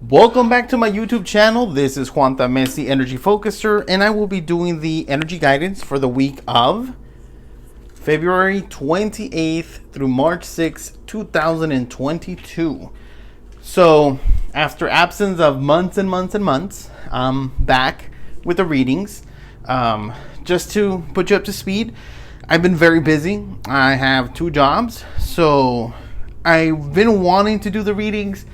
Welcome back to my YouTube channel. This is Juan Messi, Energy Focuser, and I will be doing the energy guidance for the week of February 28th through March 6th, 2022. So, after absence of months and months and months, I'm back with the readings. Just to put you up to speed, I've been very busy. I have 2 jobs, so I've been wanting to do the readings,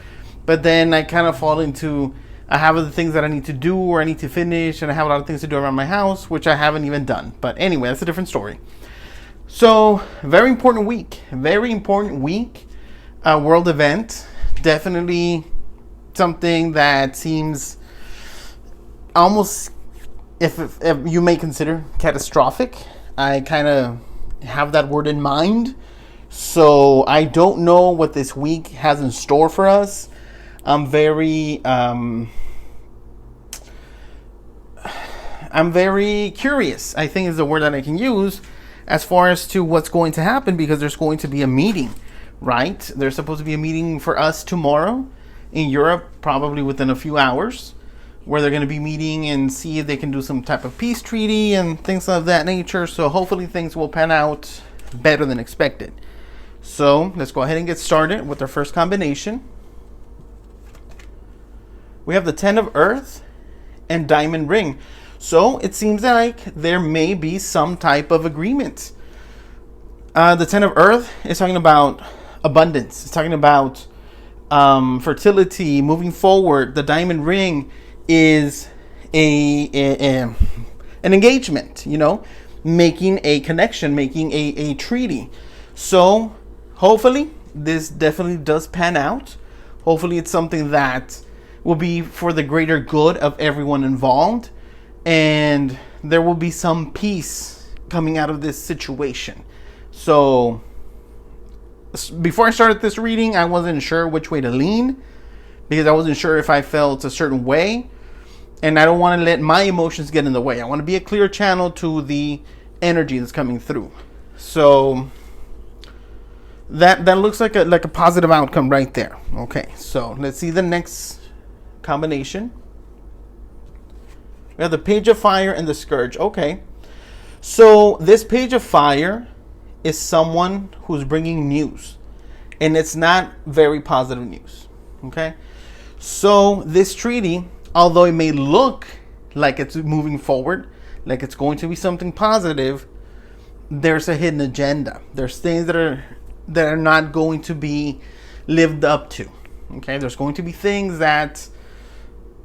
but then I kind of fall into, I have other things that I need to do or I need to finish, and I have a lot of things to do around my house, which I haven't even done. But anyway, that's a different story. So, very important week. World event. Definitely something that seems almost, if you may consider, catastrophic. I kind of have that word in mind. So, I don't know what this week has in store for us. I'm very curious, I think is the word that I can use, as far as to what's going to happen, because there's going to be a meeting, right? There's supposed to be a meeting for us tomorrow in Europe, probably within a few hours, where they're going to be meeting and see if they can do some type of peace treaty and things of that nature. So hopefully things will pan out better than expected. So let's go ahead and get started with our first combination. We have the 10 of Earth and Diamond Ring. So it seems like there may be some type of agreement. The 10 of Earth is talking about abundance. It's talking about fertility, moving forward. The Diamond Ring is an engagement, making a connection, making a treaty. So hopefully this definitely does pan out. Hopefully it's something that will be for the greater good of everyone involved, and there will be some peace coming out of this situation. So before I started this reading, I wasn't sure which way to lean, because I wasn't sure if I felt a certain way, and I don't want to let my emotions get in the way. I want to be a clear channel to the energy that's coming through. So that looks like a positive outcome right there. Okay, so let's see the next combination. We have the Page of Fire and the Scourge. Okay, so this Page of Fire is someone who's bringing news, and it's not very positive news. Okay, so this treaty, although it may look like it's moving forward, like it's going to be something positive, there's a hidden agenda. There's things that are not going to be lived up to. Okay, there's going to be things that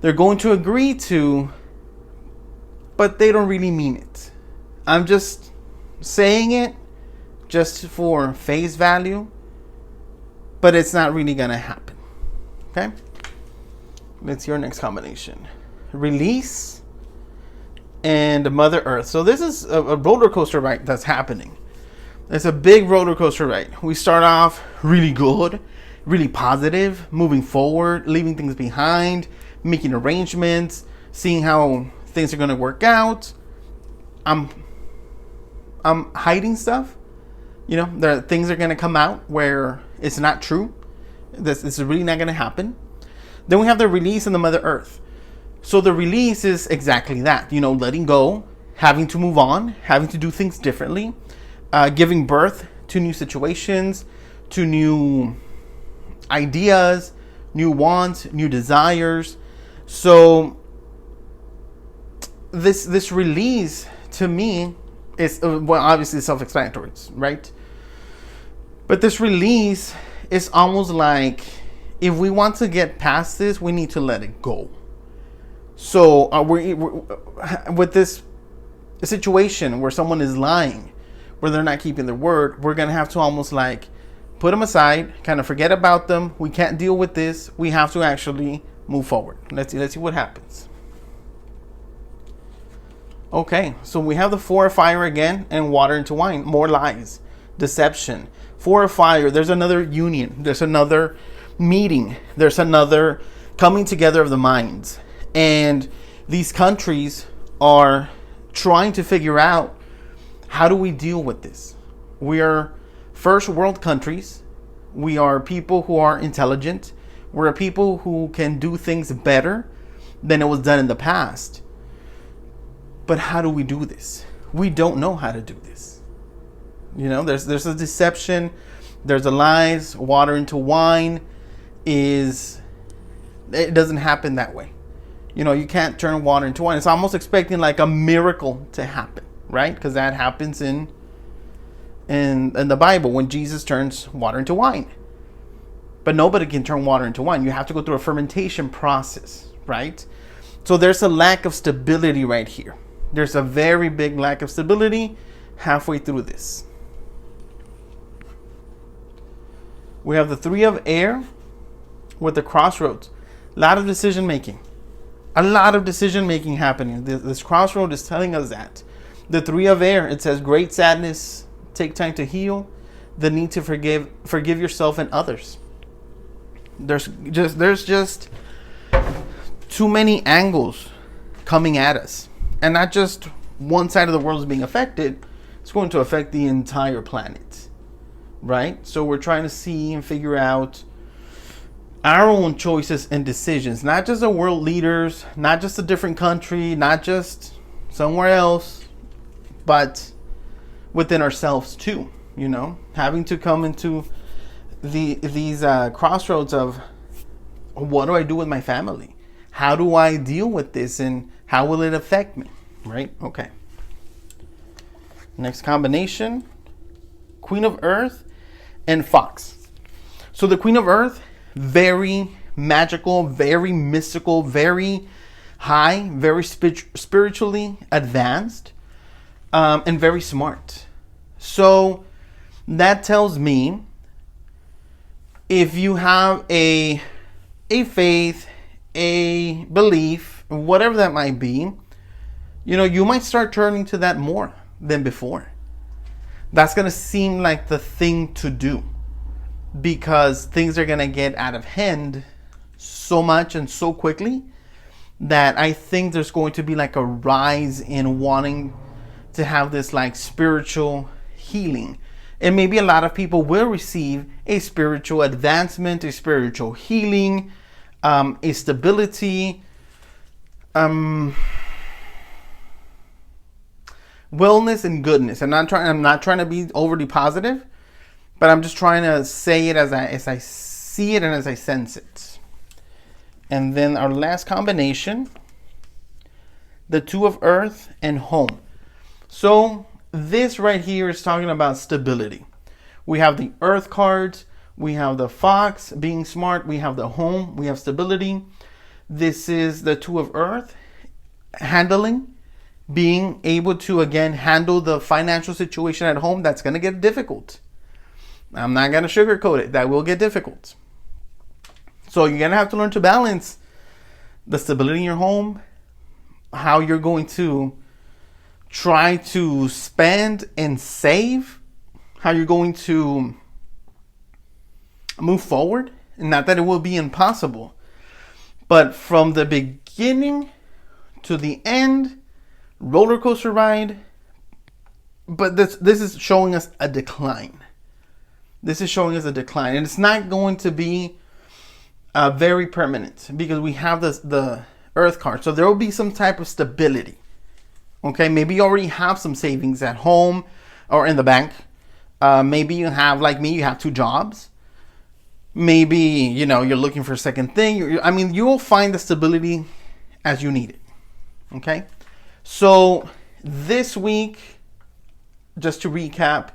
they're going to agree to, but they don't really mean it. I'm just saying it just for face value, but it's not really going to happen. Okay? Let's see your next combination. Release and Mother Earth. So this is a roller coaster ride that's happening. It's a big roller coaster ride. We start off really good, really positive, moving forward, leaving things behind, making arrangements, seeing how things are going to work out. I'm hiding stuff. Things are going to come out where it's not true. This is really not going to happen. Then we have the release and the Mother Earth. So the release is exactly that. Letting go, having to move on, having to do things differently, giving birth to new situations, to new ideas, new wants, new desires. So this release to me is, obviously self-explanatory, right? But this release is almost like, if we want to get past this, we need to let it go. So we're with this situation where someone is lying, where they're not keeping their word, we're going to have to almost like put them aside, kind of forget about them. We can't deal with this. We have to actually move forward. Let's see what happens. Okay, so we have the 4 of Fire again and Water into Wine. More lies, deception. 4 of Fire, there's another union. There's another meeting. There's another coming together of the minds. And these countries are trying to figure out, how do we deal with this? We are first world countries. We are people who are intelligent. We're a people who can do things better than it was done in the past. But how do we do this? We don't know how to do this. There's a deception. There's a lies. Water into wine it doesn't happen that way. You can't turn water into wine. It's almost expecting like a miracle to happen, right? Because that happens in the Bible when Jesus turns water into wine. But nobody can turn water into wine. You have to go through a fermentation process, right? So there's a lack of stability right here. There's a very big lack of stability halfway through this. We have the Three of Air with the Crossroads. A lot of decision making. A lot of decision making happening. This crossroad is telling us that. The Three of Air, it says great sadness, take time to heal, the need to forgive yourself and others. There's just too many angles coming at us. And not just one side of the world is being affected, it's going to affect the entire planet. Right? So we're trying to see and figure out our own choices and decisions, not just the world leaders, not just a different country, not just somewhere else, but within ourselves too. Having to come into these crossroads of what do I do with my family? How do I deal with this, and how will it affect me? Right? Okay. Next combination, Queen of Earth and Fox. So the Queen of Earth, very magical, very mystical, very high, very spiritually advanced, and very smart. So that tells me if you have a faith, a belief, whatever that might be, you might start turning to that more than before. That's going to seem like the thing to do, because things are going to get out of hand so much and so quickly that I think there's going to be like a rise in wanting to have this like spiritual healing. And maybe a lot of people will receive a spiritual advancement, a spiritual healing, a stability, wellness and goodness. I'm not trying to be overly positive, but I'm just trying to say it as I see it and as I sense it. And then our last combination, the Two of Earth and Home. So this right here is talking about stability. We have the Earth cards, we have the Fox being smart, we have the Home, we have stability. This is the Two of Earth, handling, being able to again handle the financial situation at home. That's going to get difficult. I'm not going to sugarcoat it. That will get difficult. So you're going to have to learn to balance the stability in your home, how you're going to try to spend and save, how you're going to move forward. And not that it will be impossible, but from the beginning to the end, roller coaster ride. But this is showing us a decline. This is showing us a decline, and it's not going to be very permanent, because we have the Earth card. So there will be some type of stability. Okay, maybe you already have some savings at home or in the bank. Maybe you have, like me, you have 2 jobs. Maybe, you're looking for a second thing. You will find the stability as you need it. Okay, so this week, just to recap,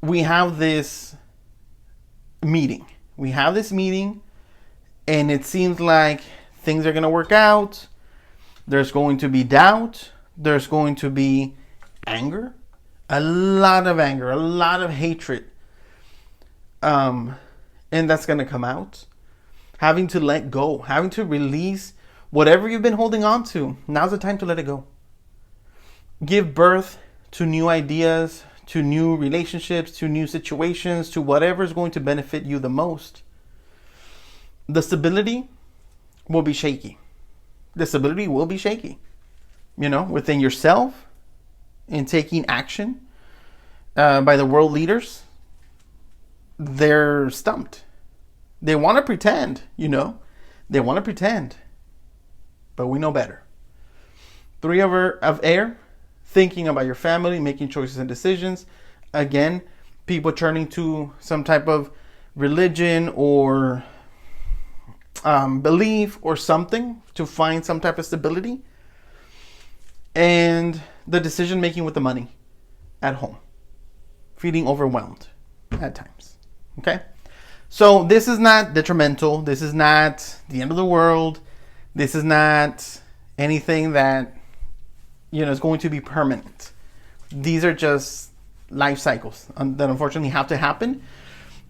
we have this meeting. And it seems like things are going to work out. There's going to be doubt. There's going to be anger. A lot of anger. A lot of hatred. And that's going to come out. Having to let go. Having to release whatever you've been holding on to. Now's the time to let it go. Give birth to new ideas, to new relationships, to new situations, to whatever is going to benefit you the most. The stability will be shaky. Within yourself, in taking action by the world leaders. They're stumped. They want to pretend, They want to pretend. But we know better. 3 of air, thinking about your family, making choices and decisions. Again, people turning to some type of religion or belief or something to find some type of stability. And the decision making with the money at home. Feeling overwhelmed at times. Okay? So this is not detrimental. This is not the end of the world. This is not anything that, is going to be permanent. These are just life cycles that unfortunately have to happen.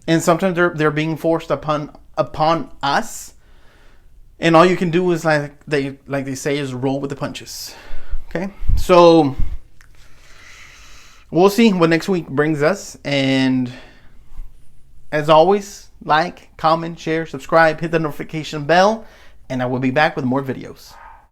And sometimes they're being forced upon us. And all you can do is like they say is roll with the punches. Okay? So we'll see what next week brings us. And as always, like, comment, share, subscribe, hit the notification bell, and I will be back with more videos.